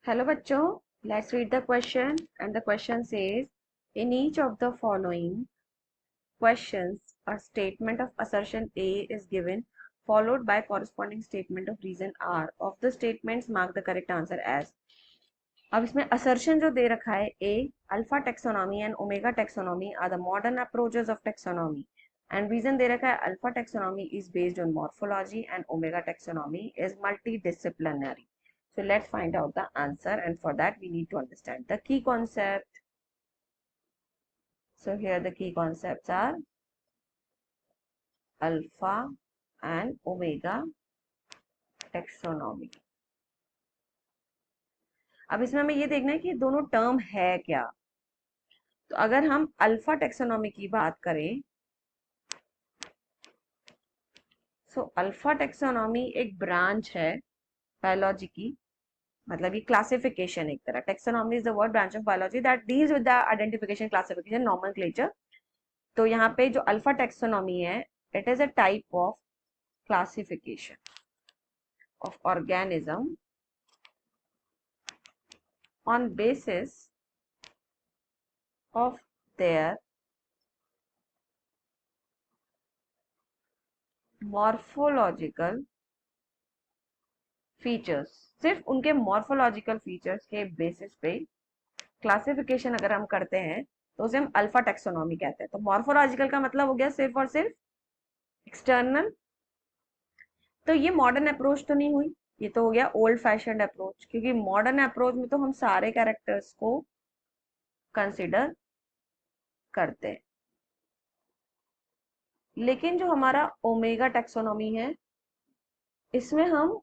Hello bachcho, let's read the question and the question says in each of the following questions a statement of assertion A is given followed by corresponding statement of reason R. Of the statements mark the correct answer as. अब इसमें assertion जो दे रखा है A, alpha taxonomy and omega taxonomy are the modern approaches of taxonomy and reason दे रखा है alpha taxonomy is based on morphology and omega taxonomy is multidisciplinary. So let's find out the answer, and for that we need to understand the key concept. So here the key concepts are alpha and omega taxonomy. अब इसमें हमें ये देखना है कि दोनों term है क्या. तो अगर हम अल्फा टेक्सोनॉमी की बात करें, सो अल्फा टेक्सोनॉमी एक ब्रांच है बायोलॉजी की, मतलब ये क्लासिफिकेशन एक तरह. Taxonomy is the word branch of biology that deals with the identification, classification, nomenclature. तो यहाँ पे जो अल्फा टेक्सोनॉमी है, it is a type of classification of organism on basis of their morphological features. सिर्फ उनके morphological features के basis पे classification अगर हम करते हैं तो उसे हम अल्फा टेक्सोनॉमी कहते हैं. तो मॉर्फोलॉजिकल का मतलब हो गया सिर्फ और सिर्फ एक्सटर्नल. तो ये मॉडर्न अप्रोच तो नहीं हुई, ये तो हो गया ओल्ड फैशन्ड अप्रोच, क्योंकि मॉडर्न अप्रोच में तो हम सारे कैरेक्टर्स को कंसिडर करते हैं. लेकिन जो हमारा ओमेगा टेक्सोनॉमी है, इसमें हम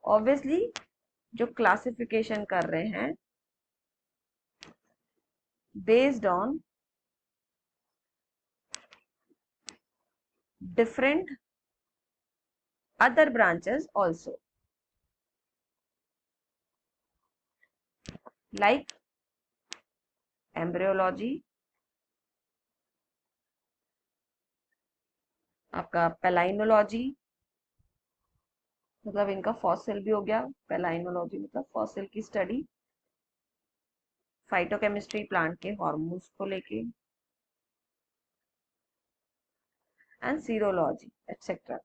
ऑब्वियसली जो क्लासिफिकेशन कर रहे हैं based on different other branches also, like embryology, आपका पेलाइनोलॉजी, मतलब इनका फॉसिल भी हो गया. पेलाइनोलॉजी मतलब फॉसिल की स्टडी, फाइटोकेमिस्ट्री प्लांट के हार्मोन्स को लेके, एंड सीरोलॉजी एक्सेट्रा,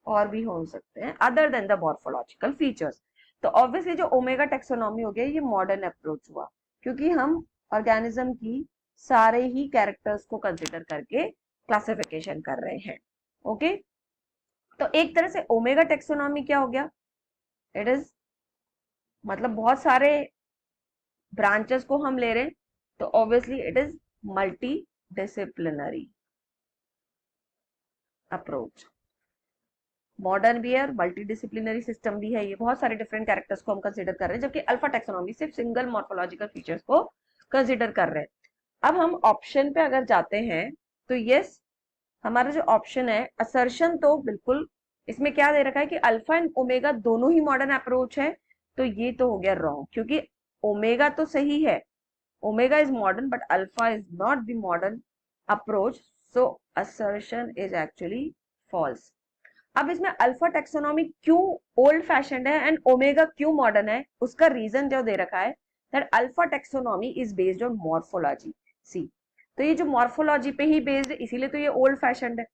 और भी हो सकते हैं other than the morphological features. तो ऑब्वियसली जो ओमेगा टेक्सोनॉमी हो गया, ये मॉडर्न अप्रोच हुआ, क्योंकि हम ऑर्गेनिज्म की सारे ही कैरेक्टर्स को कंसिडर करके क्लासिफिकेशन कर रहे हैं. ओके, तो एक तरह से ओमेगा टेक्सोनॉमी क्या हो गया, इट इज मतलब बहुत सारे ब्रांचेस को हम ले रहे हैं, तो obviously it is multi disciplinary approach. Modern भी है और मल्टी डिसिप्लिनरी सिस्टम भी है. ये बहुत सारे डिफरेंट कैरेक्टर्स को हम कंसिडर कर रहे हैं, जबकि अल्फा टेक्सोनॉमी सिर्फ सिंगल मॉर्फोलॉजिकल फीचर्स को कंसिडर कर रहे हैं. अब हम ऑप्शन पे अगर जाते हैं तो यस, हमारा जो ऑप्शन है असर्शन, तो बिल्कुल इसमें क्या दे रखा है कि अल्फा एंड ओमेगा दोनों ही मॉडर्न अप्रोच है. तो ये तो हो गया रॉन्ग, क्योंकि ओमेगा तो सही है, omega is modern but alpha is not the modern approach. So assertion is actually false. अब इसमें अल्फा टेक्सोनॉमी क्यों ओल्ड फैशन्ड है एंड ओमेगा क्यों मॉडर्न है, उसका रीजन जो दे रखा है that alpha taxonomy is based on morphology. See, तो ये जो मॉर्फोलॉजी पे ही बेस्ड है, इसीलिए तो ये ओल्ड फैशन्ड है.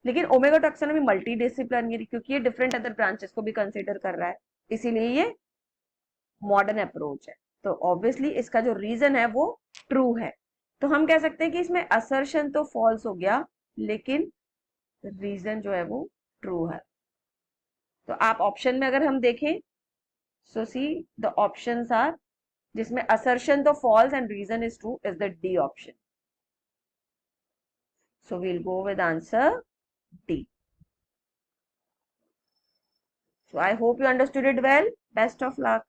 लेकिन ओमेगा टेक्सोनॉमी मल्टी डिसिप्लिनरी, क्योंकि ये डिफरेंट अदर ब्रांचेस को भी कंसिडर कर रहा है, इसीलिए ये मॉडर्न अप्रोच है. तो ऑब्वियसली इसका जो रीजन है वो ट्रू है. तो हम कह सकते हैं कि इसमें असर्शन तो फॉल्स हो गया, लेकिन रीजन जो है वो ट्रू है. तो आप ऑप्शन में अगर हम देखें, so see the options are, जिसमें असर्शन तो false and reason is true, is the D option. So we'll go with answer D. So I hope you understood it well. Best of luck.